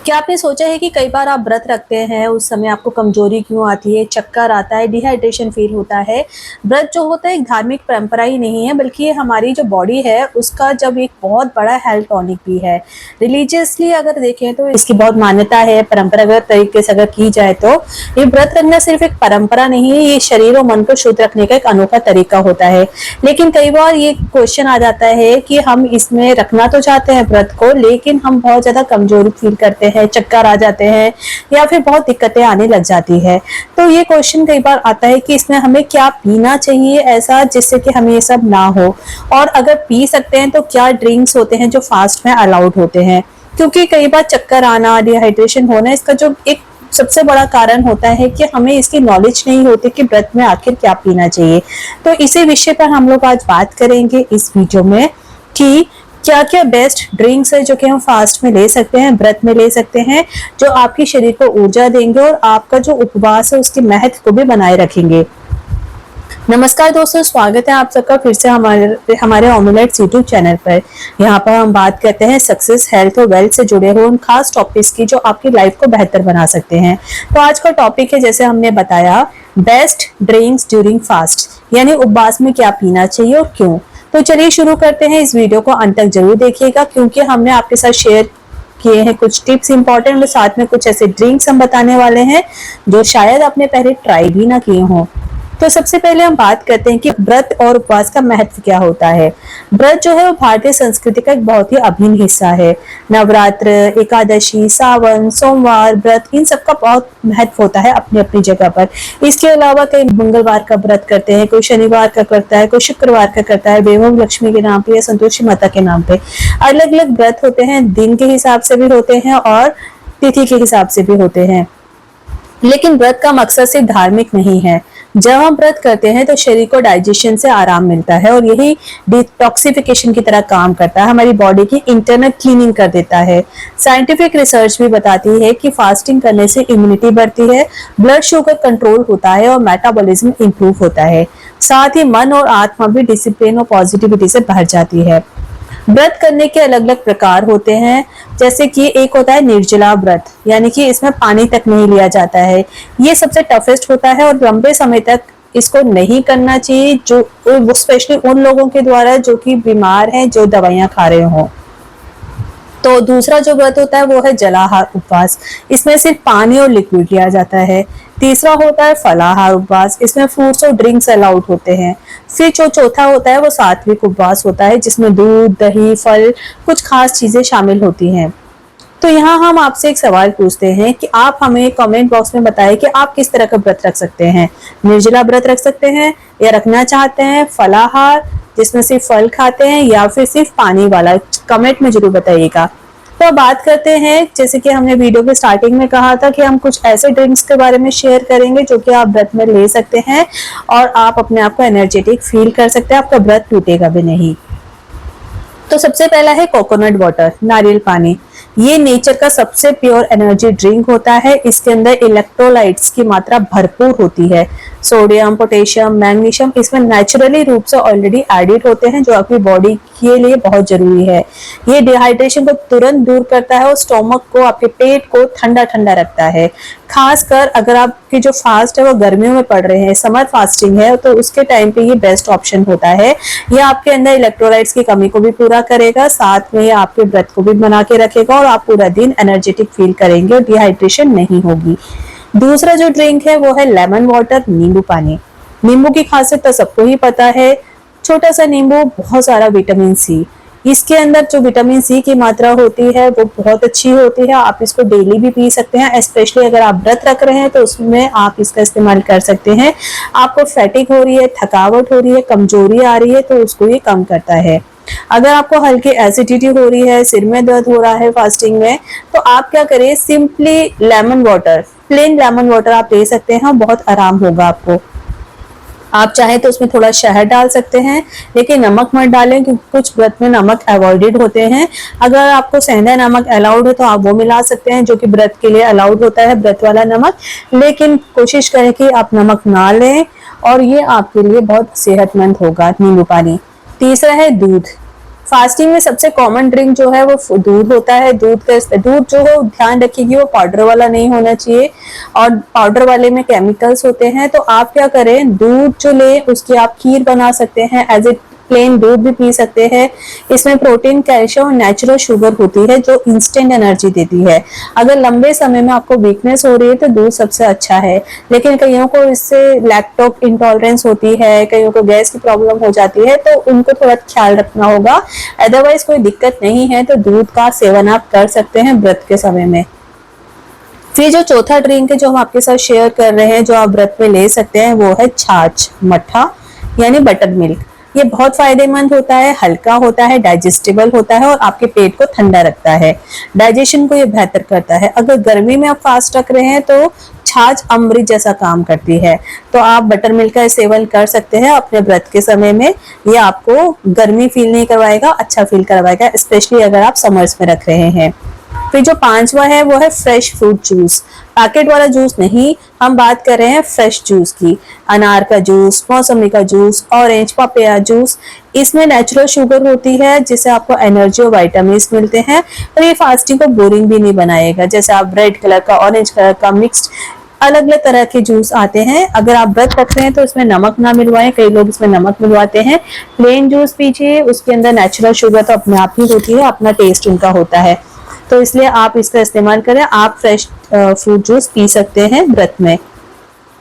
क्या आपने सोचा है कि कई बार आप व्रत रखते हैं, उस समय आपको कमजोरी क्यों आती है, चक्कर आता है, डिहाइड्रेशन फील होता है। व्रत जो होता है एक धार्मिक परंपरा ही नहीं है, बल्कि ये हमारी जो बॉडी है उसका जब एक बहुत बड़ा हेल्थ टॉनिक भी है। रिलीजियसली अगर देखें तो इसकी बहुत मान्यता है, परंपरागत तरीके से अगर की जाए तो ये व्रत रखना सिर्फ एक परंपरा नहीं है, ये शरीर और मन को शुद्ध रखने का एक अनोखा तरीका होता है। लेकिन कई बार ये क्वेश्चन आ जाता है कि हम इसमें रखना तो चाहते हैं व्रत को, लेकिन हम बहुत ज्यादा कमजोरी फील करते हैं, चक्कर आ जाते हैं या फिर बहुत दिक्कतें आने लग जाती है। तो ये क्वेश्चन कई बार आता है कि इसमें हमें क्या पीना चाहिए ऐसा जिससे कि हमें ये सब ना हो, और अगर पी सकते हैं तो क्या ड्रिंक्स होते हैं जो फास्ट में अलाउड होते हैं। क्योंकि कई बार चक्कर आना, डिहाइड्रेशन होना, इसका जो एक सबसे बड़ा कारण होता है कि हमें इसकी नॉलेज नहीं होती कि व्रत में आखिर क्या पीना चाहिए। तो इसी विषय पर हम लोग आज बात करेंगे इस वीडियो में कि क्या क्या बेस्ट ड्रिंक्स है जो कि हम फास्ट में ले सकते हैं, व्रत में ले सकते हैं, जो आपके शरीर को ऊर्जा देंगे और आपका जो उपवास है उसके महत्व को भी बनाए रखेंगे। नमस्कार दोस्तों, स्वागत है आप सबका फिर से हमारे ऑमलेट्स यूट्यूब चैनल पर। यहाँ पर हम बात करते हैं सक्सेस, हेल्थ और वेल्थ से जुड़े हुए उन खास टॉपिक्स की जो आपकी लाइफ को बेहतर बना सकते हैं। तो आज का टॉपिक है, जैसे हमने बताया, बेस्ट ड्रिंक्स ड्यूरिंग फास्ट, यानी उपवास में क्या पीना चाहिए और क्यों। तो चलिए शुरू करते हैं। इस वीडियो को अंत तक जरूर देखिएगा, क्योंकि हमने आपके साथ शेयर किए हैं कुछ टिप्स इंपॉर्टेंट, और साथ में कुछ ऐसे ड्रिंक्स हम बताने वाले हैं जो शायद आपने पहले ट्राई भी ना किए हों। तो सबसे पहले हम बात करते हैं कि व्रत और उपवास का महत्व क्या होता है। व्रत जो है वो भारतीय संस्कृति का एक बहुत ही अभिन्न हिस्सा है। नवरात्र, एकादशी, सावन, सोमवार व्रत, इन सबका बहुत महत्व होता है अपनी अपनी जगह पर। इसके अलावा कई मंगलवार का व्रत करते हैं, कोई शनिवार का करता है, कोई शुक्रवार का करता है, वैभव लक्ष्मी के नाम पे या संतोषी माता के नाम पे। अलग अलग व्रत होते हैं, दिन के हिसाब से भी होते हैं और तिथि के हिसाब से भी होते हैं। लेकिन व्रत का मकसद सिर्फ धार्मिक नहीं है। जब हम व्रत करते हैं तो शरीर को डाइजेशन से आराम मिलता है और यही डिटॉक्सिफिकेशन की तरह काम करता है, हमारी बॉडी की इंटरनल क्लीनिंग कर देता है। साइंटिफिक रिसर्च भी बताती है कि फास्टिंग करने से इम्यूनिटी बढ़ती है, ब्लड शुगर कंट्रोल होता है और मेटाबॉलिज्म इंप्रूव होता है। साथ ही मन और आत्मा भी डिसिप्लिन और पॉजिटिविटी से भर जाती है। व्रत करने के अलग अलग प्रकार होते हैं, जैसे कि एक होता है निर्जला व्रत, यानी कि इसमें पानी तक नहीं लिया जाता है। ये सबसे टफेस्ट होता है और लंबे समय तक इसको नहीं करना चाहिए, जो स्पेशली उन लोगों के द्वारा जो कि बीमार हैं, जो दवाइयां खा रहे हों। तो दूसरा जो व्रत होता है वो है जलाहार उपवास, इसमें सिर्फ पानी और लिक्विड लिया जाता है। तीसरा होता है फलाहार उपवास, इसमें फ्रूट्स और ड्रिंक्स अलाउड होते हैं। फिर जो चौथा होता है वो सात्विक उपवास होता है, जिसमें दूध, दही, फल, कुछ खास चीजें शामिल होती हैं। तो यहाँ हम आपसे एक सवाल पूछते हैं कि आप हमें कमेंट बॉक्स में बताएं कि आप किस तरह का व्रत रख सकते हैं। निर्जला व्रत रख सकते हैं, या रखना चाहते हैं फलाहार जिसमें सिर्फ फल खाते हैं, या फिर सिर्फ पानी वाला, कमेंट में जरूर बताइएगा। तो अब बात करते हैं, जैसे कि हमने वीडियो के स्टार्टिंग में कहा था कि हम कुछ ऐसे ड्रिंक्स के बारे में शेयर करेंगे जो कि आप व्रत में ले सकते हैं और आप अपने आप को एनर्जेटिक फील कर सकते हैं, आपका व्रत टूटेगा भी नहीं। तो सबसे पहला है कोकोनट वाटर, नारियल पानी। ये नेचर का सबसे प्योर एनर्जी ड्रिंक होता है। इसके अंदर इलेक्ट्रोलाइट्स की मात्रा भरपूर होती है। सोडियम, पोटेशियम, मैग्नीशियम इसमें नेचुरली रूप से ऑलरेडी एडिड होते हैं, जो आपकी बॉडी के लिए बहुत जरूरी है। ये डिहाइड्रेशन को तुरंत दूर करता है और स्टोमक को, आपके पेट को ठंडा ठंडा रखता है। खासकर अगर आपकी जो फास्ट है वो गर्मियों में पड़ रहे हैं, समर फास्टिंग है, तो उसके टाइम पे ये बेस्ट ऑप्शन होता है। ये आपके अंदर इलेक्ट्रोलाइट्स की कमी को भी पूरा करेगा, साथ में ये आपके व्रत को भी बना के रखेगा और आप पूरा दिन एनर्जेटिक फील करेंगे और डिहाइड्रेशन नहीं होगी। दूसरा जो ड्रिंक है वो है लेमन वाटर, नींबू पानी। नींबू की खासियत तो सबको ही पता है, छोटा सा नींबू, बहुत सारा विटामिन सी। इसके अंदर जो विटामिन सी की मात्रा होती है वो बहुत अच्छी होती है। आप इसको डेली भी पी सकते हैं, स्पेशली अगर आप व्रत रख रहे हैं तो उसमें आप इसका इस्तेमाल कर सकते हैं। आपको फैटिक हो रही है, थकावट हो रही है, कमजोरी आ रही है, तो उसको ये कम करता है। अगर आपको हल्की एसिडिटी हो रही है, सिर में दर्द हो रहा है फास्टिंग में, तो आप क्या करें, simply lemon water, plain lemon water आप ले सकते हैं, बहुत आराम होगा आपको। आप चाहे तो उसमें थोड़ा शहद डाल सकते हैं, लेकिन नमक मत डालें, क्योंकि कुछ व्रत में नमक अवॉइडेड होते हैं। अगर आपको सेंधा नमक अलाउड है तो आप वो मिला सकते हैं, जो कि व्रत के लिए अलाउड होता है, व्रत वाला नमक। लेकिन कोशिश करें कि आप नमक ना लें, और ये आपके लिए बहुत सेहतमंद होगा नींबू पानी। तीसरा है दूध। फास्टिंग में सबसे कॉमन ड्रिंक जो है वो दूध होता है। दूध जो है ध्यान रखिएगी वो पाउडर वाला नहीं होना चाहिए, और पाउडर वाले में केमिकल्स होते हैं। तो आप क्या करें, दूध जो ले उसकी आप खीर बना सकते हैं, एज ए प्लेन दूध भी पी सकते हैं। इसमें प्रोटीन, कैल्शियम और नेचुरल शुगर होती है जो इंस्टेंट एनर्जी देती है। अगर लंबे समय में आपको वीकनेस हो रही है तो दूध सबसे अच्छा है, लेकिन कईयों को इससे लैक्टोज इंटॉलरेंस होती है, कईयों को गैस की प्रॉब्लम हो जाती है, तो उनको थोड़ा ख्याल रखना होगा। अदरवाइज कोई दिक्कत नहीं है तो दूध का सेवन आप कर सकते हैं व्रत के समय में। फिर जो चौथा ड्रिंक है जो हम आपके साथ शेयर कर रहे हैं, जो आप व्रत में ले सकते हैं, वो है छाछ, मट्ठा यानी बटर मिल्क। ये बहुत फायदेमंद होता है, हल्का होता है, डाइजेस्टेबल होता है और आपके पेट को ठंडा रखता है, डाइजेशन को ये बेहतर करता है। अगर गर्मी में आप फास्ट रख रहे हैं तो छाछ अमृत जैसा काम करती है, तो आप बटर मिल्क का सेवन कर सकते हैं अपने व्रत के समय में। ये आपको गर्मी फील नहीं करवाएगा, अच्छा फील करवाएगा, स्पेशली अगर आप समर्स में रख रहे हैं। फिर जो पांचवा है वो है फ्रेश फ्रूट जूस। पैकेट वाला जूस नहीं, हम बात कर रहे हैं फ्रेश जूस की। अनार का जूस, मौसमी का जूस, ऑरेंज, पपाया जूस। इसमें नेचुरल शुगर होती है जिससे आपको एनर्जी और विटामिन मिलते हैं, और ये फास्टिंग को बोरिंग भी नहीं बनाएगा। जैसे आप रेड कलर का, ऑरेंज कलर का मिक्स्ड अलग अलग तरह के जूस आते हैं। अगर आप व्रत रख रहे हैं तो इसमें नमक ना मिलवाएं, कई लोग इसमें नमक मिलवाते हैं। प्लेन जूस पीजिए, उसके अंदर नेचुरल शुगर तो अपने आप ही होती है, अपना टेस्ट उनका होता है, तो इसलिए आप इसका इस्तेमाल करें। आप फ्रेश फ्रूट जूस पी सकते हैं व्रत में।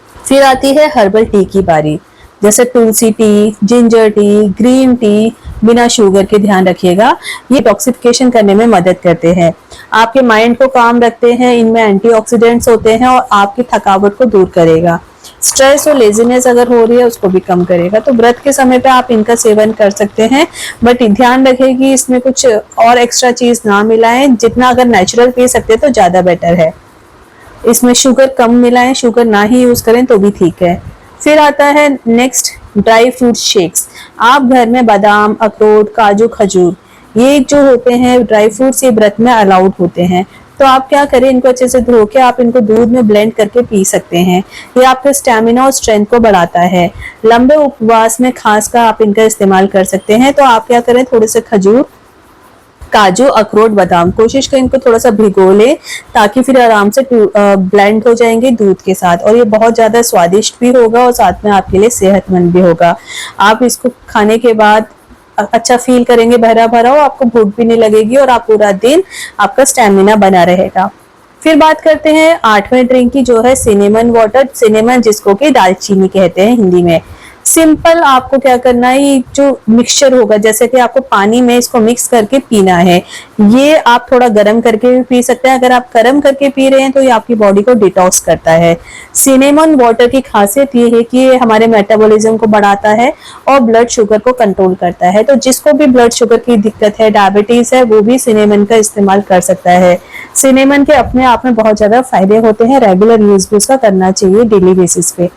फिर आती है हर्बल टी की बारी, जैसे tulsi tea, ginger tea, green tea, बिना शुगर के। ध्यान रखिएगा ये टॉक्सिफिकेशन करने में मदद करते हैं, आपके माइंड को काम रखते हैं, इनमें एंटीऑक्सीडेंट्स होते हैं और आपकी थकावट को दूर करेगा। स्ट्रेस और लेजीनेस अगर हो रही है उसको भी कम करेगा। तो व्रत के समय पे आप इनका सेवन कर सकते हैं, बट ध्यान रखें कि इसमें कुछ और एक्स्ट्रा चीज ना मिलाएं। जितना अगर नेचुरल पी सकते हैं तो ज्यादा बेटर है। इसमें शुगर कम मिलाएं, शुगर ना ही यूज करें तो भी ठीक है। फिर आता है नेक्स्ट ड्राई फ्रूट शेक्स। आप घर में बादाम, अखरोट, काजू, खजूर, ये जो होते हैं ड्राई फ्रूट्स, ये व्रत में अलाउड होते हैं। तो आप क्या करें, इनको अच्छे से धो के आप इनको दूध में ब्लेंड करके पी सकते हैं। ये आपके स्टेमिना और स्ट्रेंथ को बढ़ाता है। लंबे उपवास में खासकर आप इनका इस्तेमाल कर सकते हैं। तो आप क्या करें, थोड़े से खजूर, काजू, अखरोट, बादाम, कोशिश करें इनको थोड़ा सा भिगो लें ताकि फिर आराम से ब्लेंड हो जाएंगे दूध के साथ, और ये बहुत ज्यादा स्वादिष्ट भी होगा और साथ में आपके लिए सेहतमंद भी होगा। आप इसको खाने के बाद अच्छा फील करेंगे, भरा भरा, और आपको भूख भी नहीं लगेगी और आप पूरा दिन आपका स्टेमिना बना रहेगा। फिर बात करते हैं आठवें ड्रिंक की, जो है सिनेमन वाटर। सिनेमन जिसको कि दालचीनी कहते हैं हिंदी में। सिंपल आपको क्या करना है, ये जो मिक्सचर होगा, जैसे कि आपको पानी में इसको मिक्स करके पीना है। ये आप थोड़ा गर्म करके भी पी सकते हैं। अगर आप गर्म करके पी रहे हैं तो ये आपकी बॉडी को डिटॉक्स करता है। सिनेमन वाटर की खासियत ये है कि ये हमारे मेटाबॉलिज्म को बढ़ाता है और ब्लड शुगर को कंट्रोल करता है। तो जिसको भी ब्लड शुगर की दिक्कत है, डायबिटीज है, वो भी सिनेमन का इस्तेमाल कर सकता है। सिनेमन के अपने आप में बहुत ज्यादा फायदे होते हैं, रेगुलर यूज भी उसका करना चाहिए डेली बेसिस पे।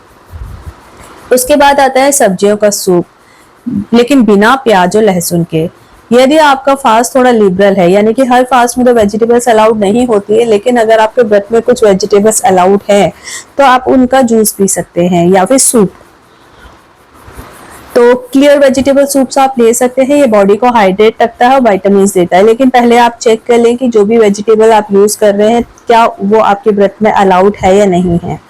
उसके बाद आता है सब्जियों का सूप, लेकिन बिना प्याज और लहसुन के। यदि आपका फास्ट थोड़ा लिबरल है, यानी कि हर फास्ट में तो वेजिटेबल्स अलाउड नहीं होती है, लेकिन अगर आपके व्रत में कुछ वेजिटेबल्स अलाउड है तो आप उनका जूस पी सकते हैं या फिर सूप। तो क्लियर वेजिटेबल सूप्स आप ले सकते हैं। ये बॉडी को हाइड्रेट रखता है, विटामिन देता है, लेकिन पहले आप चेक कर लें कि जो भी वेजिटेबल आप यूज कर रहे हैं क्या वो आपके व्रत में अलाउड है या नहीं है।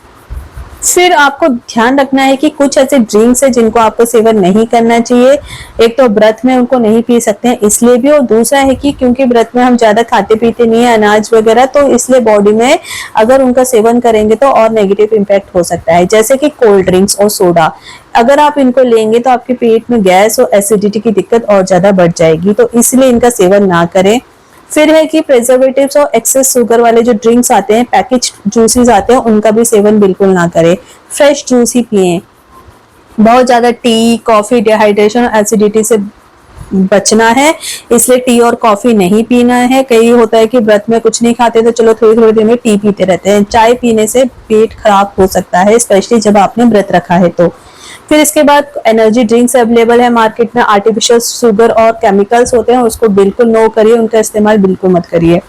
फिर आपको ध्यान रखना है कि कुछ ऐसे ड्रिंक्स है जिनको आपको सेवन नहीं करना चाहिए। एक तो व्रत में उनको नहीं पी सकते हैं इसलिए भी, और दूसरा है कि क्योंकि व्रत में हम ज्यादा खाते पीते नहीं है अनाज वगैरह, तो इसलिए बॉडी में अगर उनका सेवन करेंगे तो और नेगेटिव इम्पैक्ट हो सकता है। जैसे कि कोल्ड ड्रिंक्स और सोडा, अगर आप इनको लेंगे तो आपके पेट में गैस और एसिडिटी की दिक्कत और ज्यादा बढ़ जाएगी, तो इसलिए इनका सेवन ना करें। फिर है कि प्रिजर्वेटिव्स और एक्सेस शुगर वाले जो ड्रिंक्स आते हैं, पैकेज जूसेस आते हैं, उनका भी सेवन बिल्कुल ना करें। फ्रेश जूस ही पिए। बहुत ज्यादा टी, कॉफी डिहाइड्रेशन और एसिडिटी से बचना है, इसलिए टी और कॉफी नहीं पीना है। कई होता है कि व्रत में कुछ नहीं खाते तो चलो थोड़ी थोड़ी देर में टी पीते रहते हैं। चाय पीने से पेट खराब हो सकता है, स्पेशली जब आपने व्रत रखा है तो। फिर इसके बाद एनर्जी ड्रिंक्स अवेलेबल है मार्केट में, आर्टिफिशियल शुगर और केमिकल्स होते हैं, उसको बिल्कुल नो करिए, उनका इस्तेमाल बिल्कुल मत करिए।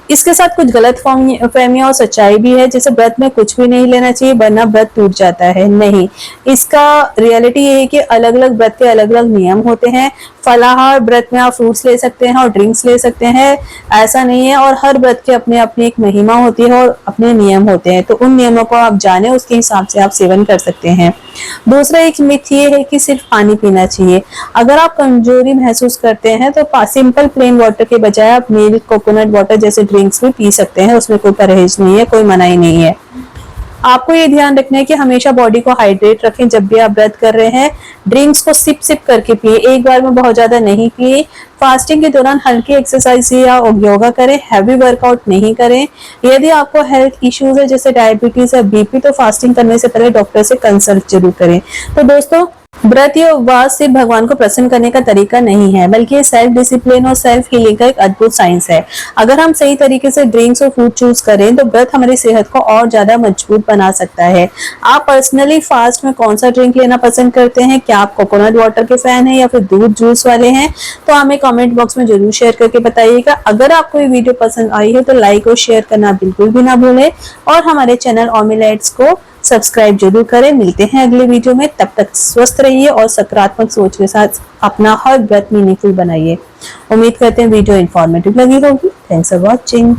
इसके साथ कुछ गलत फहमियां और सच्चाई भी है, जैसे व्रत में कुछ भी नहीं लेना चाहिए वरना व्रत टूट जाता है। नहीं, इसका रियलिटी ये है कि अलग अलग व्रत के अलग अलग नियम होते हैं। फलाहार व्रत में आप फ्रूट्स ले सकते हैं और ड्रिंक्स ले सकते हैं, ऐसा नहीं है। और हर व्रत के अपने अपनी एक महिमा होती है और अपने नियम होते हैं, तो उन नियमों को आप जाने, उसके हिसाब से आप सेवन कर सकते हैं। दूसरा एक मिथ ये है कि सिर्फ पानी पीना चाहिए। अगर आप कमजोरी महसूस करते हैं तो सिंपल प्लेन वाटर के बजाय आप मिल्क, कोकोनट वाटर जैसे ड्रिंक्स भी पी सकते हैं, उसमें कोई परहेज नहीं है, कोई मनाही नहीं है। आपको ये ध्यान रखना है कि हमेशा बॉडी को हाइड्रेट रखें। जब भी आप व्रत कर रहे हैं, ड्रिंक्स को सिप सिप करके पिए, एक बार में बहुत ज्यादा नहीं पिए। फास्टिंग के दौरान हल्की एक्सरसाइज या योगा करें, हैवी वर्कआउट नहीं करें। यदि आपको हेल्थ इश्यूज है जैसे डायबिटीज या बीपी, तो फास्टिंग करने से पहले डॉक्टर से कंसल्ट जरूर करें। तो दोस्तों, व्रत या उपवास सिर्फ भगवान को प्रसन्न करने का तरीका नहीं है, बल्कि ये सेल्फ डिसिप्लिन और सेल्फ हीलिंग का एक अद्भुत साइंस है। अगर हम सही तरीके से ड्रिंक्स और फूड चूज करें तो व्रत हमारी सेहत को और ज्यादा मजबूत बना सकता है। आप पर्सनली फास्ट में कौन सा ड्रिंक लेना पसंद करते हैं? क्या आप कोकोनट वाटर के फैन हैं या फिर दूध जूस वाले हैं? तो हमें कमेंट बॉक्स में जरूर शेयर करके बताइएगा। अगर आपको ये वीडियो पसंद आई है तो लाइक और शेयर करना बिल्कुल भी ना भूलें, और हमारे चैनल ओमिलेट्स को सब्सक्राइब जरूर करें। मिलते हैं अगले वीडियो में, तब तक स्वस्थ रहिए और सकारात्मक सोच के साथ अपना हर व्रत मीनिंगफुल बनाइए। उम्मीद करते हैं वीडियो इंफॉर्मेटिव लगी होगी। Thanks for watching.